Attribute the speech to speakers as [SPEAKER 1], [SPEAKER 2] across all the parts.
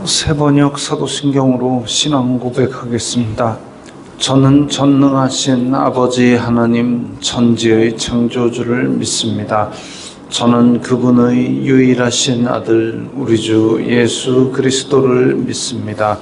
[SPEAKER 1] 새번역 사도신경으로 신앙 고백하겠습니다. 저는 전능하신 아버지 하나님 천지의 창조주를 믿습니다. 저는 그분의 유일하신 아들 우리 주 예수 그리스도를 믿습니다.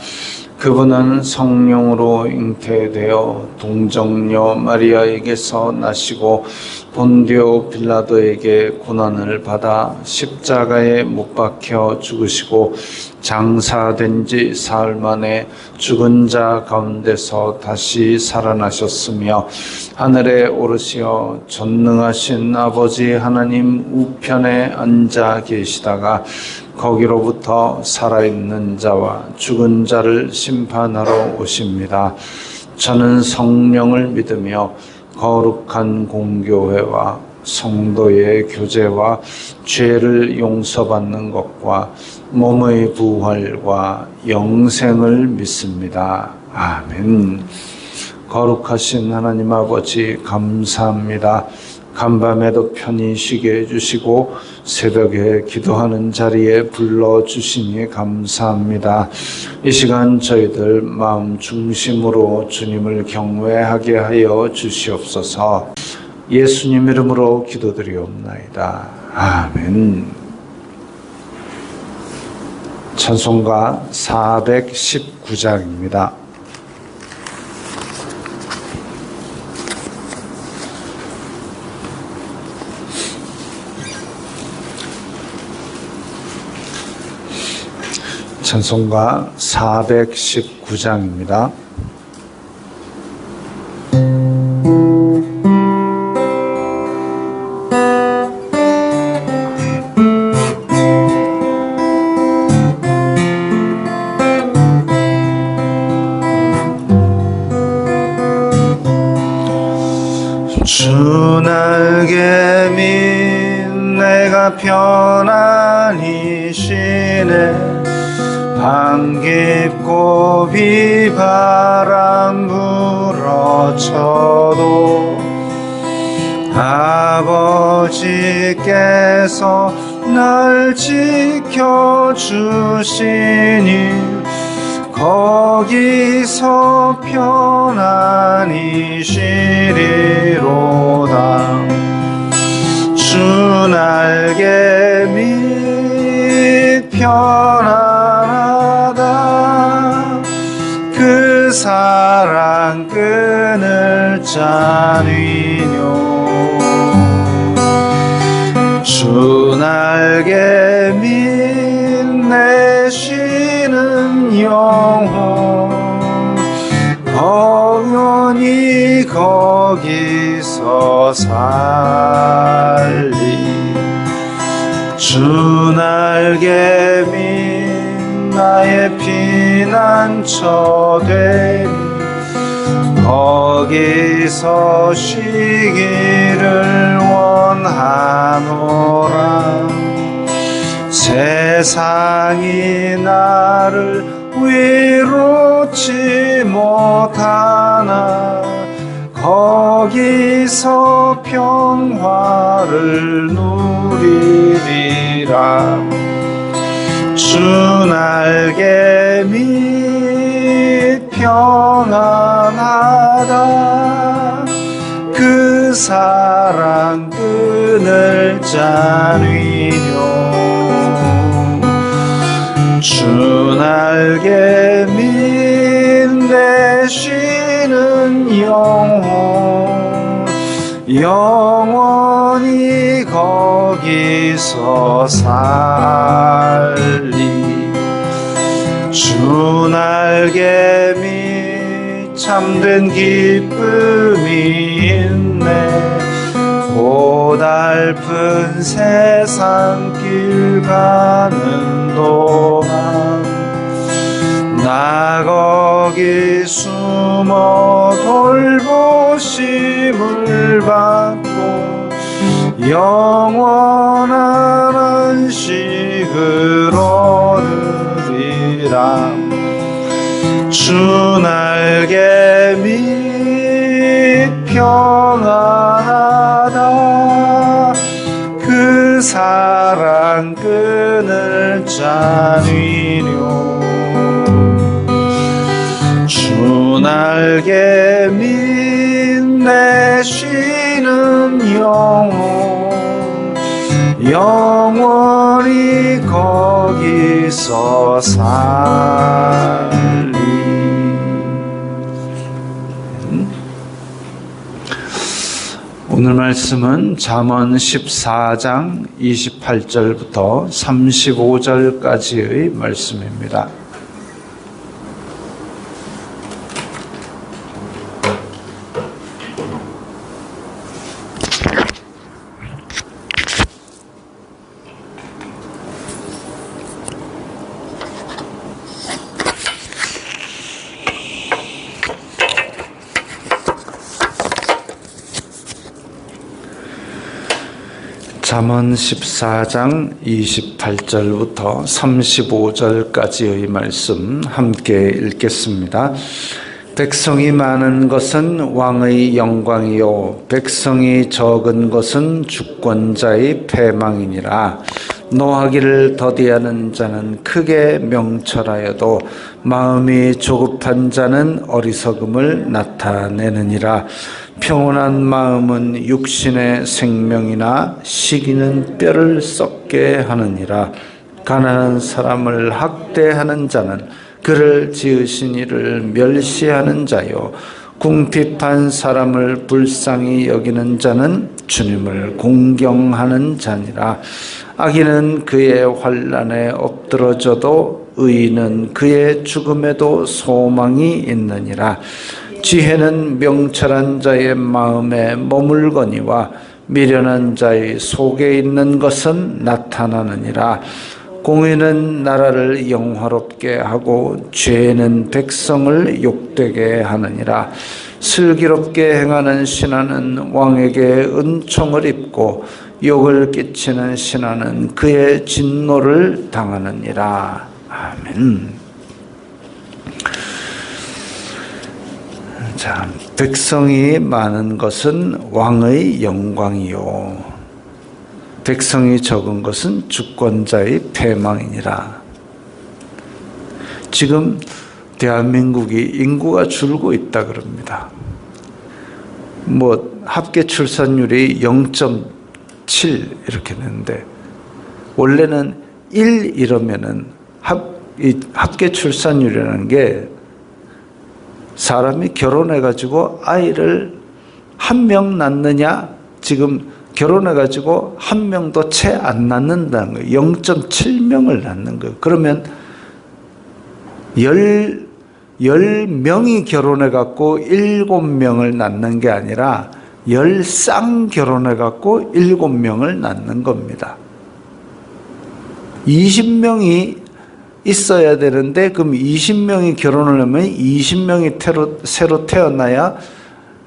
[SPEAKER 1] 그분은 성령으로 잉태되어 동정녀 마리아에게서 나시고 본디오 빌라도에게 고난을 받아 십자가에 못 박혀 죽으시고 장사된 지 사흘 만에 죽은 자 가운데서 다시 살아나셨으며 하늘에 오르시어 전능하신 아버지 하나님 우편에 앉아 계시다가 거기로부터 살아있는 자와 죽은 자를 심판하러 오십니다. 저는 성령을 믿으며 거룩한 공교회와 성도의 교제와 죄를 용서받는 것과 몸의 부활과 영생을 믿습니다. 아멘. 거룩하신 하나님 아버지 감사합니다. 간밤에도 편히 쉬게 해주시고 새벽에 기도하는 자리에 불러주시니 감사합니다. 이 시간 저희들 마음 중심으로 주님을 경외하게 하여 주시옵소서. 예수님 이름으로 기도드리옵나이다. 아멘. 찬송가 419장입니다. 찬송가 419장입니다. 주 날개민 내가 편안히 쉬네 밤 깊고 비바람 불어쳐도 아버지께서 날 지켜주시니 거기서 편안히 쉬리로다. 주 날개 밑 편안하다. 그 사랑 끈을 짜니뇨. 주 날개 밑 내 쉬는 영혼 영원히 거기서 살리. 주 날개 밑 나의 피난처 되니 거기서 쉬기를 원하노라. 세상이 나를 위롭지 못하나 거기서 평화를 누리리라. 주 날개 밑 평안하다. 그 사랑 끈을 짜니뇨. 주 날개 밑 내 쉬는 영혼 영원히 거기서 살리. 주 날개 밑 참된 기쁨이 있네. 고달픈 세상길 가는 동안 나 거기 숨어 돌보심을 받고 영원한 안식을 얻으리라. 주 날개 밑 평안하다. 그 사랑 끈을 짜니뇨. 날개 밑내 쉬는 영혼 영원히 거기서 살리. 오늘 말씀은 잠언 14장 28절부터 35절까지의 말씀입니다. 잠언 14장 28절부터 35절까지의 말씀 함께 읽겠습니다. 백성이 많은 것은 왕의 영광이요 백성이 적은 것은 주권자의 패망이니라. 노하기를 더디하는 자는 크게 명철하여도 마음이 조급한 자는 어리석음을 나타내느니라. 평온한 마음은 육신의 생명이나 시기는 뼈를 썩게 하느니라. 가난한 사람을 학대하는 자는 그를 지으신 이를 멸시하는 자요 궁핍한 사람을 불쌍히 여기는 자는 주님을 공경하는 자니라. 악인은 그의 환난에 엎드러져도 의인은 그의 죽음에도 소망이 있느니라. 지혜는 명철한 자의 마음에 머물거니와 미련한 자의 속에 있는 것은 나타나느니라. 공의는 나라를 영화롭게 하고 죄는 백성을 욕되게 하느니라. 슬기롭게 행하는 신하는 왕에게 은총을 입고 욕을 끼치는 신하는 그의 진노를 당하느니라. 아멘. 자, 백성이 많은 것은 왕의 영광이요 백성이 적은 것은 주권자의 패망이니라. 지금 대한민국이 인구가 줄고 있다 그럽니다. 합계 출산율이 0.7 이렇게 되는데 원래는 1 이러면은 합계 출산율이라는 게 사람이 결혼해가지고 아이를 한 명 낳느냐, 지금 결혼해가지고 한 명도 채 안 낳는다는 거예요. 0.7명을 낳는 거예요. 그러면 10명이 결혼해갖고 7명을 낳는 게 아니라 10쌍 결혼해갖고 7명을 낳는 겁니다. 20명이 있어야 되는데 그럼 20명이 결혼을 하면 20명이 새로 태어나야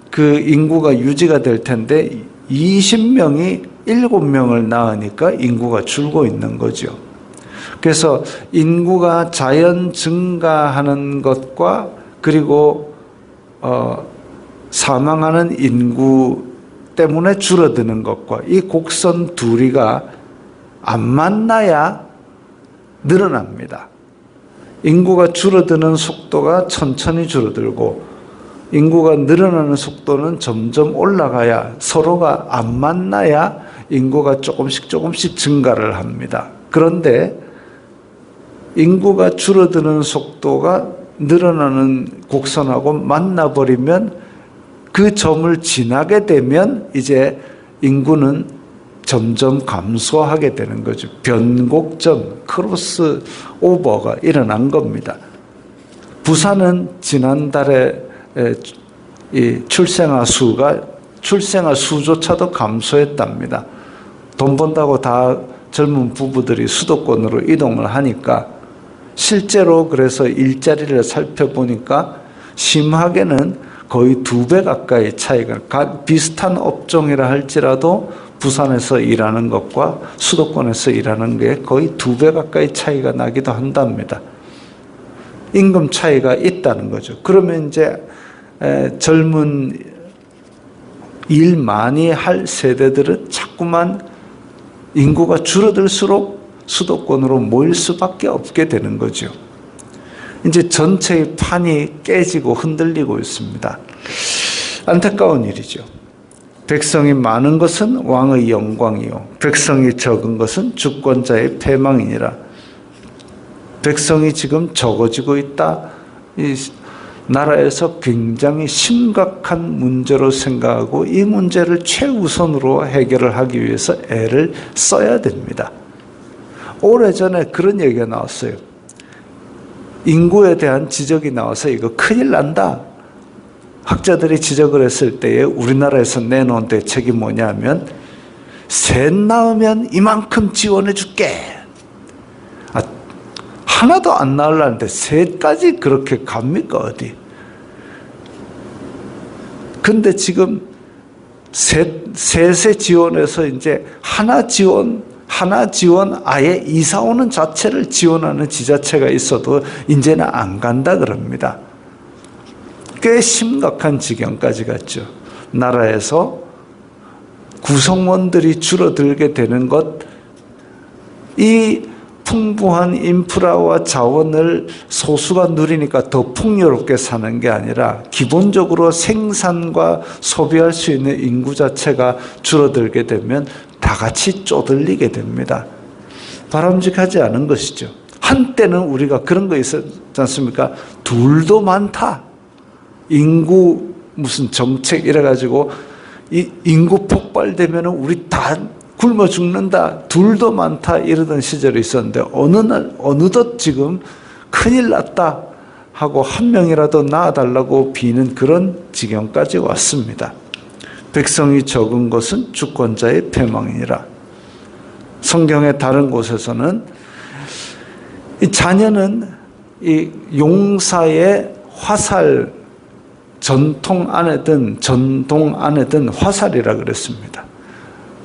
[SPEAKER 1] 그 인구가 유지가 될 텐데 20명이 7명을 낳으니까 인구가 줄고 있는 거죠. 그래서 인구가 자연 증가하는 것과 그리고 사망하는 인구 때문에 줄어드는 것과 이 곡선 둘이가 안 만나야 늘어납니다. 인구가 줄어드는 속도가 천천히 줄어들고 인구가 늘어나는 속도는 점점 올라가야 서로가 안 만나야 인구가 조금씩 증가를 합니다. 그런데 인구가 줄어드는 속도가 늘어나는 곡선하고 만나버리면 그 점을 지나게 되면 이제 인구는 점점 감소하게 되는 거죠. 변곡점, 크로스 오버가 일어난 겁니다. 부산은 지난달에 이 출생아 수조차도 감소했답니다. 돈 번다고 다 젊은 부부들이 수도권으로 이동을 하니까 실제로 그래서 일자리를 살펴보니까 심하게는 거의 2배 가까이 차이가, 비슷한 업종이라 할지라도 부산에서 일하는 것과 수도권에서 일하는 게 거의 2배 가까이 차이가 나기도 한답니다. 임금 차이가 있다는 거죠. 그러면 이제 젊은 일 많이 할 세대들은 자꾸만 인구가 줄어들수록 수도권으로 모일 수밖에 없게 되는 거죠. 이제 전체의 판이 깨지고 흔들리고 있습니다. 안타까운 일이죠. 백성이 많은 것은 왕의 영광이요 백성이 적은 것은 주권자의 패망이니라. 백성이 지금 적어지고 있다. 이 나라에서 굉장히 심각한 문제로 생각하고 이 문제를 최우선으로 해결을 하기 위해서 애를 써야 됩니다. 오래전에 그런 얘기가 나왔어요. 인구에 대한 지적이 나와서 이거 큰일 난다. 학자들이 지적을 했을 때에 우리나라에서 내놓은 대책이 뭐냐면 셋 낳으면 이만큼 지원해 줄게. 하나도 안 낳으려는데 셋까지 그렇게 갑니까 어디? 근데 지금 셋에 지원해서 이제 하나 지원 아예 이사 오는 자체를 지원하는 지자체가 있어도 이제는 안 간다 그럽니다. 꽤 심각한 지경까지 갔죠. 나라에서 구성원들이 줄어들게 되는 것, 이 풍부한 인프라와 자원을 소수가 누리니까 더 풍요롭게 사는 게 아니라 기본적으로 생산과 소비할 수 있는 인구 자체가 줄어들게 되면 다 같이 쪼들리게 됩니다. 바람직하지 않은 것이죠. 한때는 우리가 그런 거 있었지 않습니까? 둘도 많다. 인구 무슨 정책 이래가지고 이 인구 폭발되면 우리 다 굶어 죽는다. 둘도 많다 이러던 시절이 있었는데 어느 날 어느덧 지금 큰일 났다 하고 한 명이라도 낳아달라고 비는 그런 지경까지 왔습니다. 백성이 적은 것은 주권자의 패망이니라. 성경의 다른 곳에서는 이 자녀는 이 용사의 화살, 전통 안에든 전동 안에든 화살이라 그랬습니다.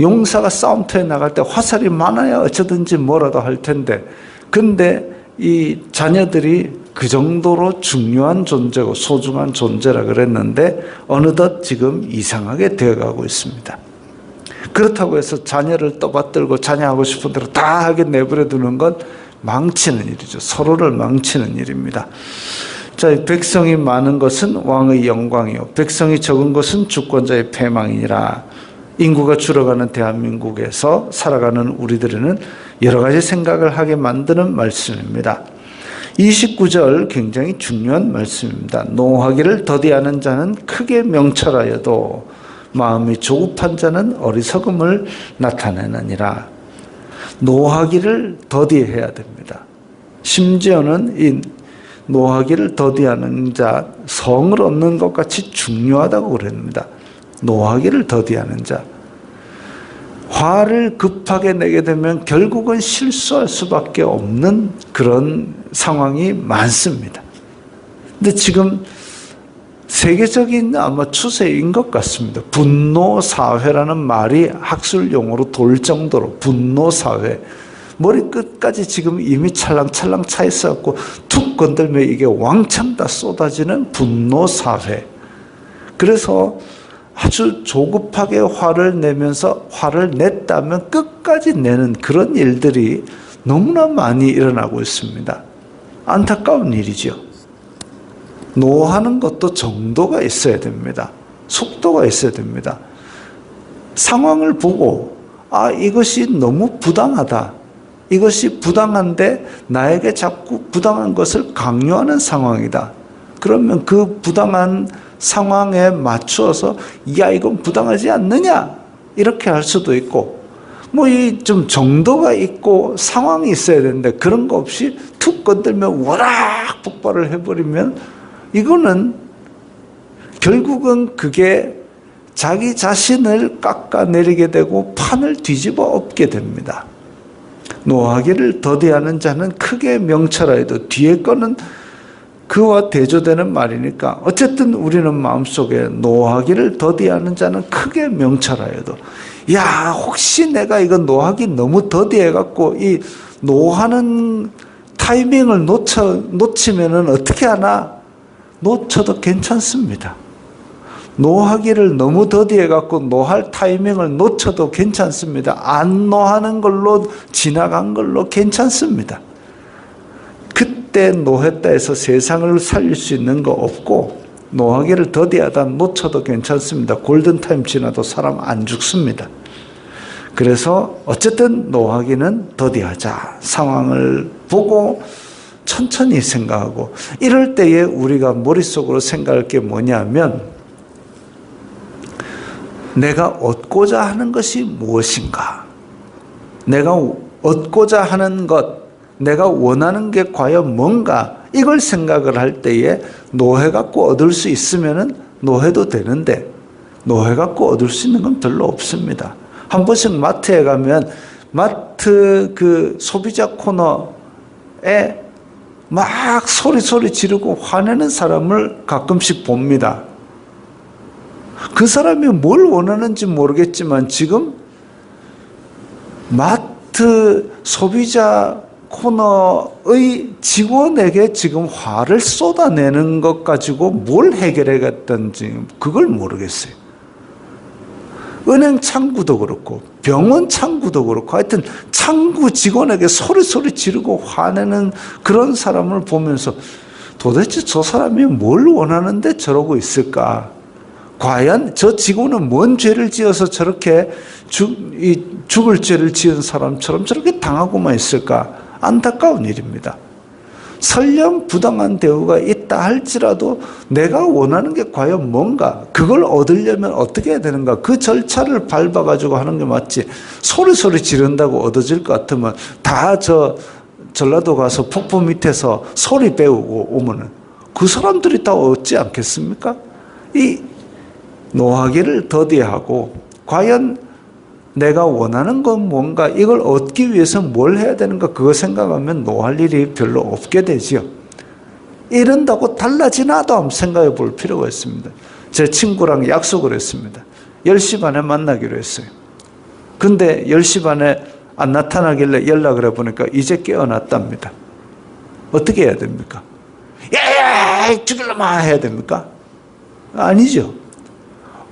[SPEAKER 1] 용사가 싸움터에 나갈 때 화살이 많아야 어쩌든지 뭐라도 할 텐데, 근데 이 자녀들이 그 정도로 중요한 존재고 소중한 존재라 그랬는데 어느덧 지금 이상하게 되어가고 있습니다. 그렇다고 해서 자녀를 떠받들고 자녀하고 싶은 대로 다 하게 내버려 두는 건 망치는 일이죠. 서로를 망치는 일입니다. 자, 백성이 많은 것은 왕의 영광이요 백성이 적은 것은 주권자의 패망이니라. 인구가 줄어가는 대한민국에서 살아가는 우리들은 여러 가지 생각을 하게 만드는 말씀입니다. 29절 굉장히 중요한 말씀입니다. 노하기를 더디하는 자는 크게 명철하여도 마음이 조급한 자는 어리석음을 나타내느니라. 노하기를 더디해야 됩니다. 심지어는 이 노하기를 더디하는 자, 성을 얻는 것 같이 중요하다고 그럽니다. 노하기를 더디하는 자. 화를 급하게 내게 되면 결국은 실수할 수밖에 없는 그런 상황이 많습니다. 근데 지금 세계적인 아마 추세인 것 같습니다. 분노사회라는 말이 학술 용어로 돌 정도로 분노사회. 머리끝까지 지금 이미 찰랑찰랑 차 있어갖고 툭 건들면 이게 왕창 다 쏟아지는 분노사회. 그래서 아주 조급하게 화를 내면서 화를 냈다면 끝까지 내는 그런 일들이 너무나 많이 일어나고 있습니다. 안타까운 일이죠. 노하는 것도 정도가 있어야 됩니다. 속도가 있어야 됩니다. 상황을 보고 이것이 너무 부당하다. 이것이 부당한데 나에게 자꾸 부당한 것을 강요하는 상황이다. 그러면 그 부당한 상황에 맞추어서 이건 부당하지 않느냐 이렇게 할 수도 있고 이 좀 정도가 있고 상황이 있어야 되는데 그런 거 없이 툭 건들면 워낙 폭발을 해버리면 이거는 결국은 그게 자기 자신을 깎아내리게 되고 판을 뒤집어 엎게 됩니다. 노하기를 더디하는 자는 크게 명철하여도 뒤에 거는 그와 대조되는 말이니까 어쨌든 우리는 마음속에 노하기를 더디하는 자는 크게 명철하여도 혹시 내가 이거 노하기 너무 더디해갖고 이 노하는 타이밍을 놓치면은 어떻게 하나? 놓쳐도 괜찮습니다. 노하기를 너무 더디해갖고 노할 타이밍을 놓쳐도 괜찮습니다. 안 노하는 걸로 지나간 걸로 괜찮습니다. 그때 노했대 노했다 해서 세상을 살릴 수 있는 거 없고, 노하기를 더디하다 놓쳐도 괜찮습니다. 골든타임 지나도 사람 안 죽습니다. 그래서 어쨌든 노하기는 더디하자. 상황을 보고 천천히 생각하고, 이럴 때에 우리가 머릿속으로 생각할 게 뭐냐면, 내가 얻고자 하는 것이 무엇인가? 내가 얻고자 하는 것, 내가 원하는 게 과연 뭔가? 이걸 생각을 할 때에 노해 갖고 얻을 수 있으면은 노해도 되는데, 노해 갖고 얻을 수 있는 건 별로 없습니다. 한 번씩 마트에 가면 마트 그 소비자 코너에 막 소리 지르고 화내는 사람을 가끔씩 봅니다. 그 사람이 뭘 원하는지 모르겠지만 지금 마트 소비자 코너의 직원에게 지금 화를 쏟아내는 것 가지고 뭘 해결해갔던지 그걸 모르겠어요. 은행 창구도 그렇고 병원 창구도 그렇고 하여튼 창구 직원에게 소리 지르고 화내는 그런 사람을 보면서 도대체 저 사람이 뭘 원하는데 저러고 있을까? 과연 저 직원은 뭔 죄를 지어서 저렇게 죽을 죄를 지은 사람처럼 저렇게 당하고만 있을까? 안타까운 일입니다. 설령 부당한 대우가 있다 할지라도 내가 원하는 게 과연 뭔가, 그걸 얻으려면 어떻게 해야 되는가, 그 절차를 밟아가지고 하는 게 맞지, 소리 지른다고 얻어질 것 같으면 다 전라도 가서 폭포 밑에서 소리 배우고 오면은 그 사람들이 다 얻지 않겠습니까? 이 노하기를 더디하고, 과연 내가 원하는 건 뭔가, 이걸 얻기 위해서 뭘 해야 되는가, 그거 생각하면 노할 일이 별로 없게 되지요. 이런다고 달라지나도 한번 생각해 볼 필요가 있습니다. 제 친구랑 약속을 했습니다. 10시 반에 만나기로 했어요. 근데 10시 반에 안 나타나길래 연락을 해보니까 이제 깨어났답니다. 어떻게 해야 됩니까? 야, 죽일라마 해야 됩니까? 아니죠.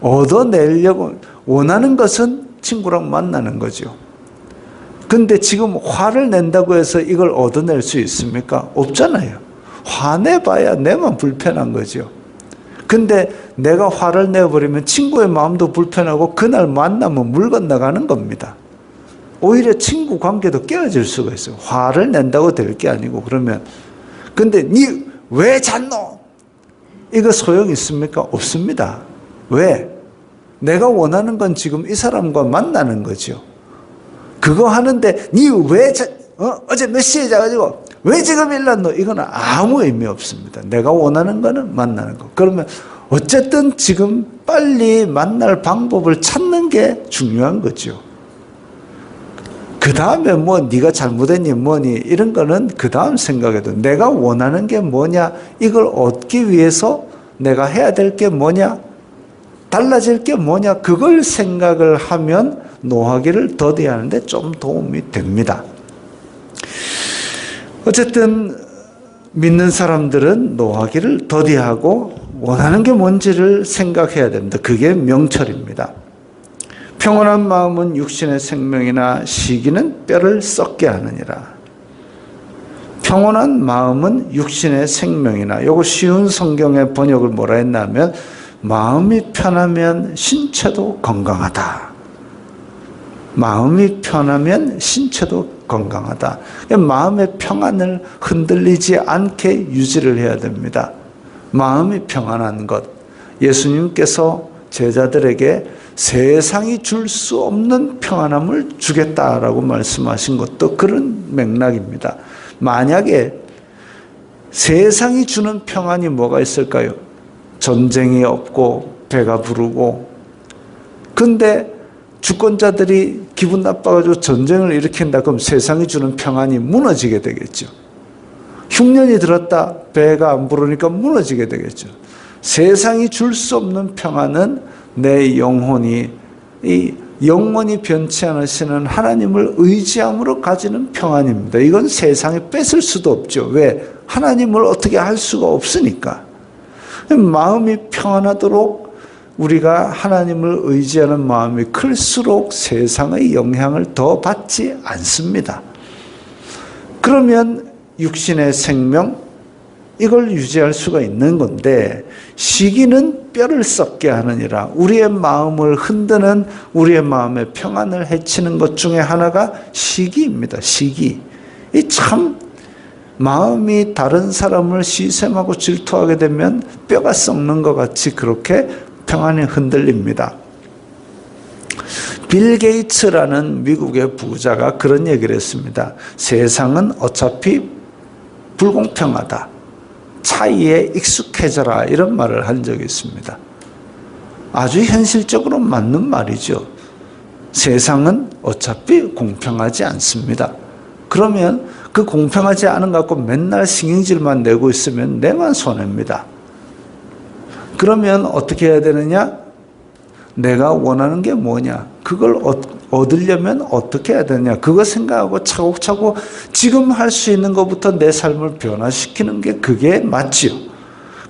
[SPEAKER 1] 얻어내려고 원하는 것은 친구랑 만나는 거죠. 근데 지금 화를 낸다고 해서 이걸 얻어낼 수 있습니까? 없잖아요. 화내봐야 내만 불편한 거죠. 근데 내가 화를 내버리면 친구의 마음도 불편하고 그날 만나면 물 건너가는 겁니다. 오히려 친구 관계도 깨어질 수가 있어요. 화를 낸다고 될 게 아니고. 그러면 근데 니 왜 잤노? 이거 소용 있습니까? 없습니다. 왜? 내가 원하는 건 지금 이 사람과 만나는 거죠. 그거 하는데 니 왜 어제 몇 시에 자가지고 왜 지금 일났노? 이거는 아무 의미 없습니다. 내가 원하는 거는 만나는 거. 그러면 어쨌든 지금 빨리 만날 방법을 찾는 게 중요한 거죠. 그 다음에 뭐 네가 잘못했니 뭐니 이런 거는 그 다음 생각해도, 내가 원하는 게 뭐냐, 이걸 얻기 위해서 내가 해야 될 게 뭐냐, 달라질 게 뭐냐, 그걸 생각을 하면 노하기를 더디하는데 좀 도움이 됩니다. 어쨌든 믿는 사람들은 노하기를 더디하고 원하는 게 뭔지를 생각해야 됩니다. 그게 명철입니다. 평온한 마음은 육신의 생명이나 시기는 뼈를 썩게 하느니라. 평온한 마음은 육신의 생명이나, 요거 쉬운 성경의 번역을 뭐라 했냐면 마음이 편하면 신체도 건강하다. 마음이 편하면 신체도 건강하다. 마음의 평안을 흔들리지 않게 유지를 해야 됩니다. 마음이 평안한 것. 예수님께서 제자들에게 세상이 줄 수 없는 평안함을 주겠다라고 말씀하신 것도 그런 맥락입니다. 만약에 세상이 주는 평안이 뭐가 있을까요? 전쟁이 없고 배가 부르고, 근데 주권자들이 기분 나빠가지고 전쟁을 일으킨다 그럼 세상이 주는 평안이 무너지게 되겠죠. 흉년이 들었다, 배가 안 부르니까 무너지게 되겠죠. 세상이 줄 수 없는 평안은 내 영혼이, 이 영원히 변치 않으시는 하나님을 의지함으로 가지는 평안입니다. 이건 세상에 뺏을 수도 없죠. 왜? 하나님을 어떻게 할 수가 없으니까. 마음이 평안하도록 우리가 하나님을 의지하는 마음이 클수록 세상의 영향을 더 받지 않습니다. 그러면 육신의 생명 이걸 유지할 수가 있는 건데 시기는 뼈를 썩게 하느니라. 우리의 마음을 흔드는 우리의 마음의 평안을 해치는 것 중에 하나가 시기입니다. 시기. 이 참 마음이 다른 사람을 시샘하고 질투하게 되면 뼈가 썩는 것 같이 그렇게 평안이 흔들립니다. 빌 게이츠라는 미국의 부자가 그런 얘기를 했습니다. 세상은 어차피 불공평하다. 차이에 익숙해져라. 이런 말을 한 적이 있습니다. 아주 현실적으로 맞는 말이죠. 세상은 어차피 공평하지 않습니다. 그러면 그 공평하지 않은 것 갖고 맨날 신경질만 내고 있으면 내만 손해입니다. 그러면 어떻게 해야 되느냐? 내가 원하는 게 뭐냐? 그걸 얻으려면 어떻게 해야 되냐? 그거 생각하고 차곡차곡 지금 할 수 있는 것부터 내 삶을 변화시키는 게 그게 맞지요.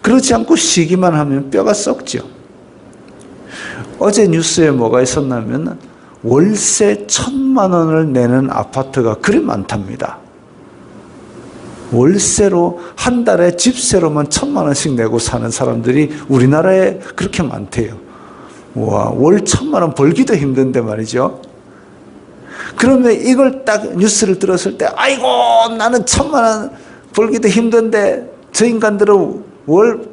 [SPEAKER 1] 그렇지 않고 시기만 하면 뼈가 썩지요. 어제 뉴스에 뭐가 있었냐면 월세 1,000만 원을 내는 아파트가 그리 많답니다. 월세로 한 달에 집세로만 1,000만 원씩 내고 사는 사람들이 우리나라에 그렇게 많대요. 와, 월 1,000만 원 벌기도 힘든데 말이죠. 그러면 이걸 딱 뉴스를 들었을 때 아이고 나는 1,000만 원 벌기도 힘든데 저 인간들은 월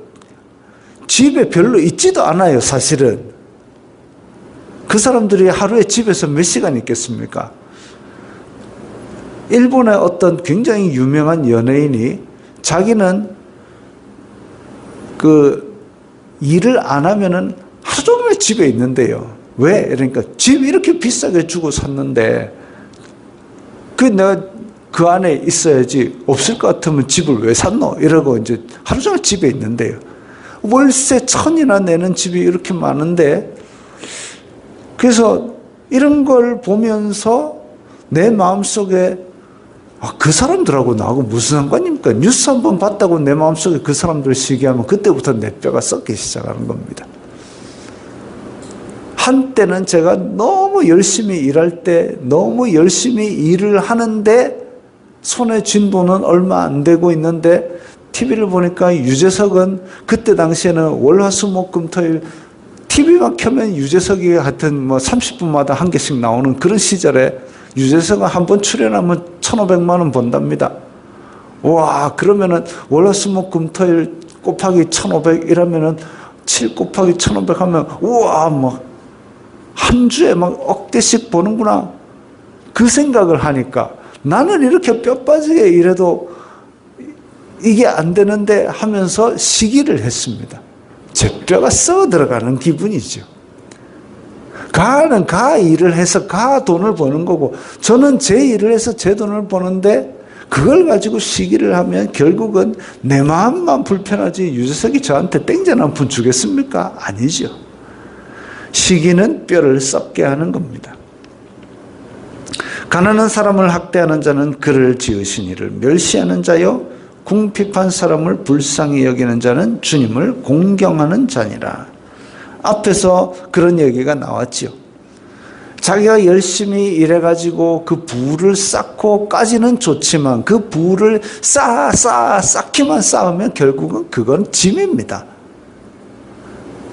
[SPEAKER 1] 집에 별로 있지도 않아요. 사실은 그 사람들이 하루에 집에서 몇 시간 있겠습니까? 일본의 어떤 굉장히 유명한 연예인이 자기는 그 일을 안 하면은 하루 종일 집에 있는데요. 왜? 그러니까 집 이렇게 비싸게 주고 샀는데 내가 그 안에 있어야지 없을 것 같으면 집을 왜 샀노? 이러고 이제 하루 종일 집에 있는데요. 월세 1,000이나 내는 집이 이렇게 많은데 그래서 이런 걸 보면서 내 마음속에 그 사람들하고 나하고 무슨 상관입니까? 뉴스 한번 봤다고 내 마음속에 그 사람들 시기하면 그때부터 내 뼈가 썩기 시작하는 겁니다. 한때는 제가 너무 열심히 일할 때 너무 열심히 일을 하는데 손에 쥔 돈은 얼마 안 되고 있는데 TV를 보니까 유재석은 그때 당시에는 월화수목금토일 TV만 켜면 유재석이 하여튼 뭐 30분마다 한 개씩 나오는 그런 시절에 유재석은 한 번 출연하면 1,500만 원 번답니다. 와, 그러면은 월화수목금토일 곱하기 1,500 이라면은 7 곱하기 1,500 하면 우와 막 한 주에 막 억대씩 버는구나. 그 생각을 하니까 나는 이렇게 뼈 빠지게 일해도 이게 안 되는데 하면서 시기를 했습니다. 제 뼈가 썩어 들어가는 기분이죠. 가는 가 일을 해서 가 돈을 버는 거고 저는 제 일을 해서 제 돈을 버는데 그걸 가지고 시기를 하면 결국은 내 마음만 불편하지 유재석이 저한테 땡전 한 푼 주겠습니까? 아니죠. 시기는 뼈를 썩게 하는 겁니다. 가난한 사람을 학대하는 자는 그를 지으신 이를 멸시하는 자요 궁핍한 사람을 불쌍히 여기는 자는 주님을 공경하는 자니라. 앞에서 그런 얘기가 나왔죠. 자기가 열심히 일해가지고 그 부를 쌓고까지는 좋지만 그 부를 쌓기만 쌓으면 결국은 그건 짐입니다.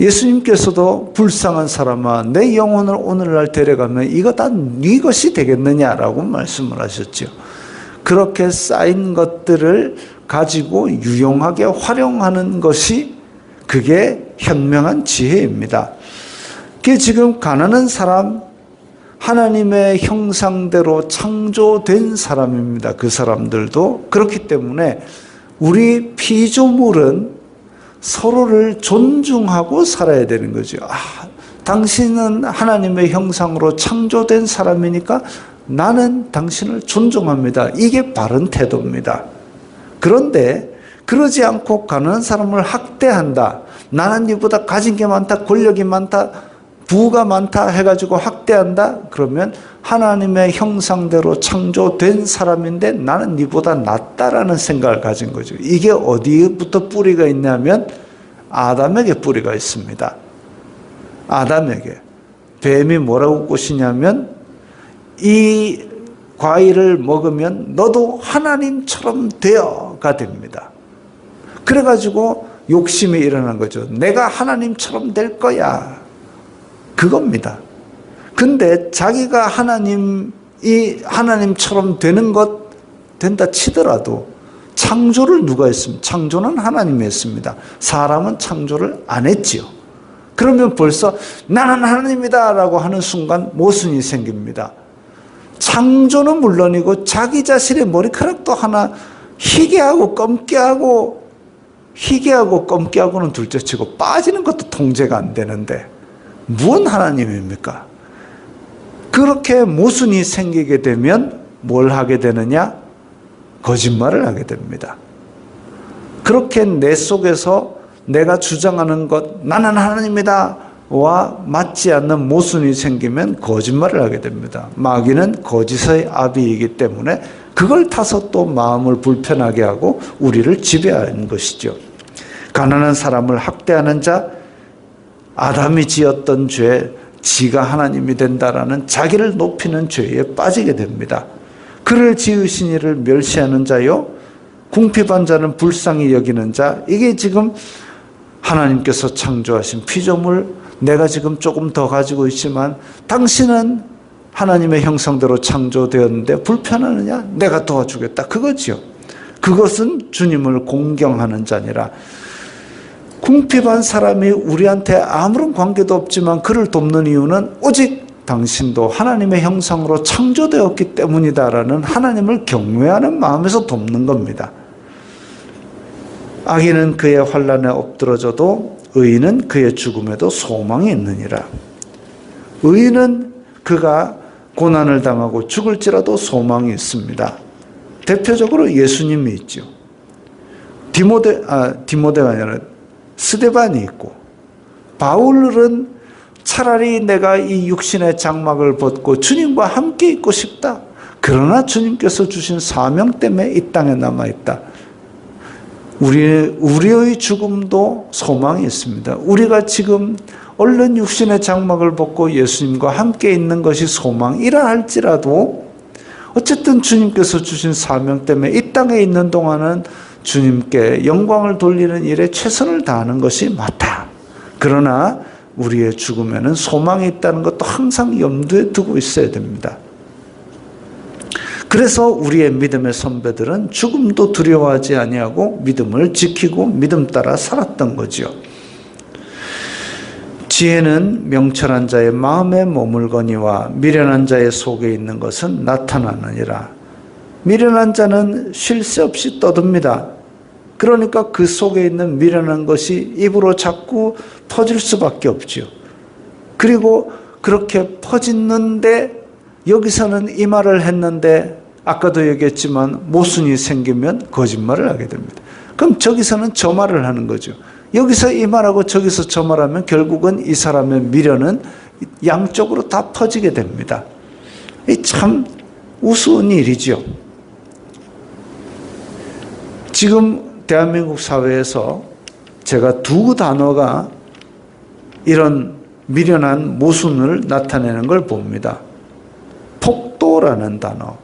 [SPEAKER 1] 예수님께서도 불쌍한 사람아 내 영혼을 오늘날 데려가면 이거 다 네 것이 되겠느냐라고 말씀을 하셨죠. 그렇게 쌓인 것들을 가지고 유용하게 활용하는 것이 그게 현명한 지혜입니다. 그게 지금 가난한 사람 하나님의 형상대로 창조된 사람입니다. 그 사람들도 그렇기 때문에 우리 피조물은 서로를 존중하고 살아야 되는 거죠. 당신은 하나님의 형상으로 창조된 사람이니까 나는 당신을 존중합니다. 이게 바른 태도입니다. 그런데 그러지 않고 가난한 사람을 학대한다. 나는 네보다 가진 게 많다, 권력이 많다, 부가 많다 해가지고 학대한다. 그러면 하나님의 형상대로 창조된 사람인데 나는 네보다 낫다라는 생각을 가진 거죠. 이게 어디부터 뿌리가 있냐면 아담에게 뿌리가 있습니다. 아담에게. 뱀이 뭐라고 꼬시냐면 이 과일을 먹으면 너도 하나님처럼 되어가 됩니다. 그래가지고 욕심이 일어난 거죠. 내가 하나님처럼 될 거야. 그겁니다. 근데 자기가 하나님처럼 되는 것 된다 치더라도 창조를 누가 했습니까? 창조는 하나님이 했습니다. 사람은 창조를 안 했지요. 그러면 벌써 나는 하나님이다 라고 하는 순간 모순이 생깁니다. 창조는 물론이고 자기 자신의 머리카락도 하나 희게하고 검게하고는 둘째치고 빠지는 것도 통제가 안 되는데 무슨 하나님입니까? 그렇게 모순이 생기게 되면 뭘 하게 되느냐? 거짓말을 하게 됩니다. 그렇게 내 속에서 내가 주장하는 것 나는 하나님이다 와 맞지 않는 모순이 생기면 거짓말을 하게 됩니다. 마귀는 거짓의 아비이기 때문에 그걸 타서 또 마음을 불편하게 하고 우리를 지배하는 것이죠. 가난한 사람을 학대하는 자, 아담이 지었던 죄, 지가 하나님이 된다라는 자기를 높이는 죄에 빠지게 됩니다. 그를 지으신 이를 멸시하는 자요, 궁핍한 자는 불쌍히 여기는 자, 이게 지금 하나님께서 창조하신 피조물, 내가 지금 조금 더 가지고 있지만 당신은 하나님의 형상대로 창조되었는데 불편하느냐? 내가 도와주겠다. 그거지요. 그것은 주님을 공경하는 자니라. 궁핍한 사람이 우리한테 아무런 관계도 없지만 그를 돕는 이유는 오직 당신도 하나님의 형상으로 창조되었기 때문이다라는 하나님을 경외하는 마음에서 돕는 겁니다. 악인은 그의 환난에 엎드러져도 의인은 그의 죽음에도 소망이 있느니라. 의인은 그가 고난을 당하고 죽을지라도 소망이 있습니다. 대표적으로 예수님이 있죠. 디모데가 아니라 스데반이 있고, 바울은 차라리 내가 이 육신의 장막을 벗고 주님과 함께 있고 싶다. 그러나 주님께서 주신 사명 때문에 이 땅에 남아있다. 우리의 죽음도 소망이 있습니다. 우리가 지금 얼른 육신의 장막을 벗고 예수님과 함께 있는 것이 소망이라 할지라도 어쨌든 주님께서 주신 사명 때문에 이 땅에 있는 동안은 주님께 영광을 돌리는 일에 최선을 다하는 것이 맞다. 그러나 우리의 죽음에는 소망이 있다는 것도 항상 염두에 두고 있어야 됩니다. 그래서 우리의 믿음의 선배들은 죽음도 두려워하지 아니하고 믿음을 지키고 믿음 따라 살았던 거지요. 지혜는 명철한 자의 마음에 머물거니와 미련한 자의 속에 있는 것은 나타나느니라. 미련한 자는 쉴 새 없이 떠듭니다. 그러니까 그 속에 있는 미련한 것이 입으로 자꾸 퍼질 수밖에 없죠. 그리고 그렇게 퍼지는데 여기서는 이 말을 했는데 아까도 얘기했지만 모순이 생기면 거짓말을 하게 됩니다. 그럼 저기서는 저 말을 하는 거죠. 여기서 이 말하고 저기서 저 말하면 결국은 이 사람의 미련은 양쪽으로 다 퍼지게 됩니다. 이 참 우스운 일이죠. 지금 대한민국 사회에서 제가 두 단어가 이런 미련한 모순을 나타내는 걸 봅니다. 폭도라는 단어.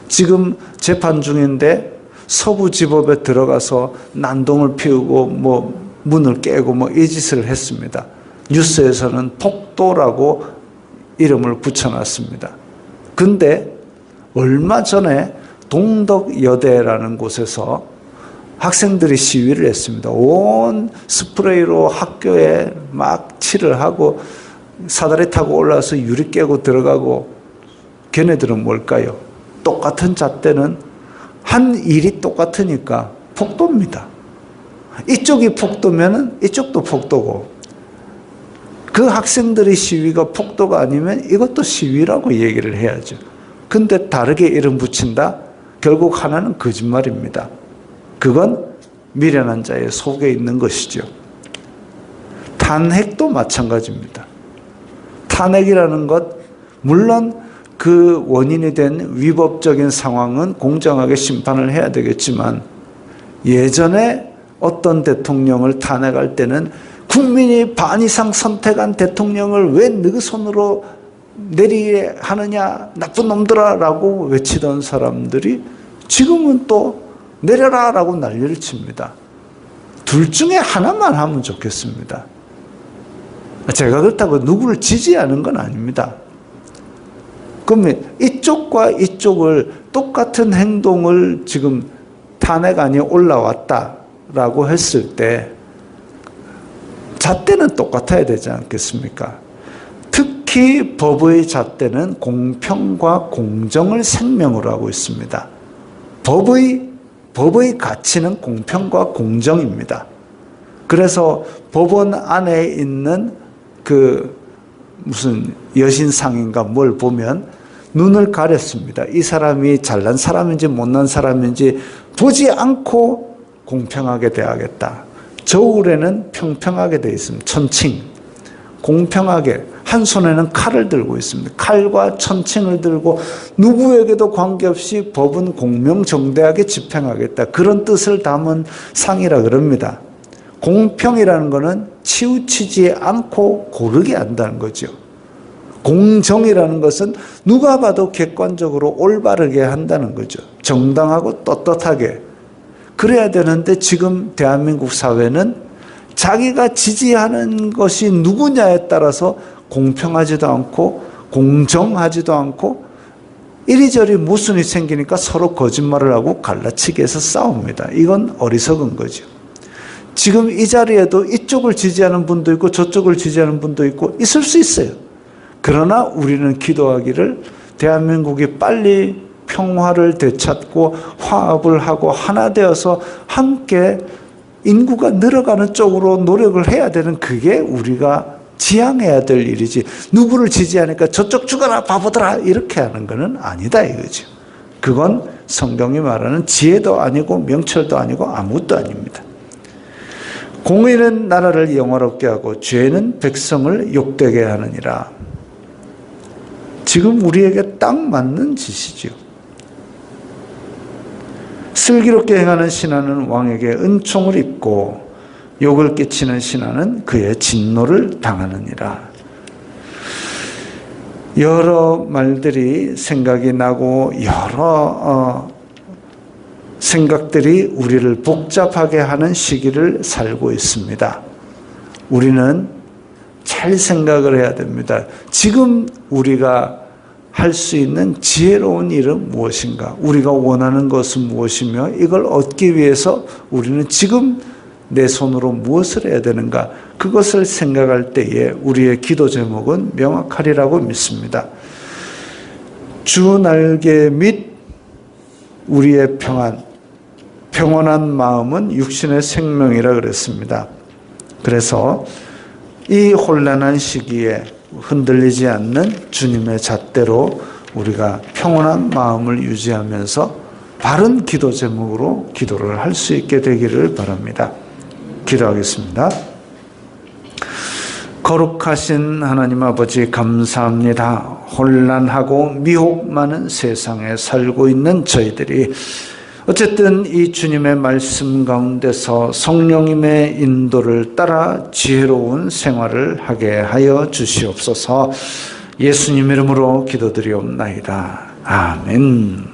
[SPEAKER 1] 지금 재판 중인데 서부지법에 들어가서 난동을 피우고 문을 깨고 이 짓을 했습니다. 뉴스에서는 폭도라고 이름을 붙여놨습니다. 근데 얼마 전에 동덕여대라는 곳에서 학생들이 시위를 했습니다. 온 스프레이로 학교에 막 칠을 하고 사다리 타고 올라와서 유리 깨고 들어가고, 걔네들은 뭘까요? 똑같은 잣대는 한 일이 똑같으니까 폭도입니다. 이쪽이 폭도면 이쪽도 폭도고, 그 학생들의 시위가 폭도가 아니면 이것도 시위라고 얘기를 해야죠. 근데 다르게 이름 붙인다? 결국 하나는 거짓말입니다. 그건 미련한 자의 속에 있는 것이죠. 탄핵도 마찬가지입니다. 탄핵이라는 것, 물론 그 원인이 된 위법적인 상황은 공정하게 심판을 해야 되겠지만, 예전에 어떤 대통령을 탄핵할 때는 국민이 반 이상 선택한 대통령을 왜 너 손으로 내리게 하느냐 나쁜 놈들아 라고 외치던 사람들이 지금은 또 내려라 라고 난리를 칩니다. 둘 중에 하나만 하면 좋겠습니다. 제가 그렇다고 누구를 지지하는 건 아닙니다. 그러면 이쪽과 이쪽을 똑같은 행동을 지금 탄핵안이 올라왔다라고 했을 때 잣대는 똑같아야 되지 않겠습니까? 특히 법의 잣대는 공평과 공정을 생명으로 하고 있습니다. 법의 가치는 공평과 공정입니다. 그래서 법원 안에 있는 그 무슨 여신상인가 뭘 보면 눈을 가렸습니다. 이 사람이 잘난 사람인지 못난 사람인지 보지 않고 공평하게 대하겠다. 저울에는 평평하게 되어 있습니다. 천칭. 공평하게. 한 손에는 칼을 들고 있습니다. 칼과 천칭을 들고 누구에게도 관계없이 법은 공명정대하게 집행하겠다. 그런 뜻을 담은 상이라 그럽니다. 공평이라는 것은 치우치지 않고 고르게 한다는 거죠. 공정이라는 것은 누가 봐도 객관적으로 올바르게 한다는 거죠. 정당하고 떳떳하게. 그래야 되는데 지금 대한민국 사회는 자기가 지지하는 것이 누구냐에 따라서 공평하지도 않고 공정하지도 않고 이리저리 모순이 생기니까 서로 거짓말을 하고 갈라치기 해서 싸웁니다. 이건 어리석은 거죠. 지금 이 자리에도 이쪽을 지지하는 분도 있고 저쪽을 지지하는 분도 있고 있을 수 있어요. 그러나 우리는 기도하기를 대한민국이 빨리 평화를 되찾고 화합을 하고 하나 되어서 함께 인구가 늘어가는 쪽으로 노력을 해야 되는 그게 우리가 지향해야 될 일이지 누구를 지지하니까 저쪽 죽어라 바보들아 이렇게 하는 것은 아니다 이거죠. 그건 성경이 말하는 지혜도 아니고 명철도 아니고 아무것도 아닙니다. 공의는 나라를 영화롭게 하고 죄는 백성을 욕되게 하느니라. 지금 우리에게 딱 맞는 짓이죠. 슬기롭게 행하는 신하는 왕에게 은총을 입고 욕을 끼치는 신하는 그의 진노를 당하느니라. 여러 말들이 생각이 나고 여러 생각들이 우리를 복잡하게 하는 시기를 살고 있습니다. 우리는 잘 생각을 해야 됩니다. 지금 우리가 할 수 있는 지혜로운 일은 무엇인가? 우리가 원하는 것은 무엇이며 이걸 얻기 위해서 우리는 지금 내 손으로 무엇을 해야 되는가? 그것을 생각할 때에 우리의 기도 제목은 명확하리라고 믿습니다. 주 날개 및 우리의 평온한 마음은 육신의 생명이라 그랬습니다. 그래서 이 혼란한 시기에 흔들리지 않는 주님의 잣대로 우리가 평온한 마음을 유지하면서 바른 기도 제목으로 기도를 할 수 있게 되기를 바랍니다. 기도하겠습니다. 거룩하신 하나님 아버지 감사합니다. 혼란하고 미혹 많은 세상에 살고 있는 저희들이 어쨌든 이 주님의 말씀 가운데서 성령님의 인도를 따라 지혜로운 생활을 하게 하여 주시옵소서. 예수님 이름으로 기도드리옵나이다. 아멘.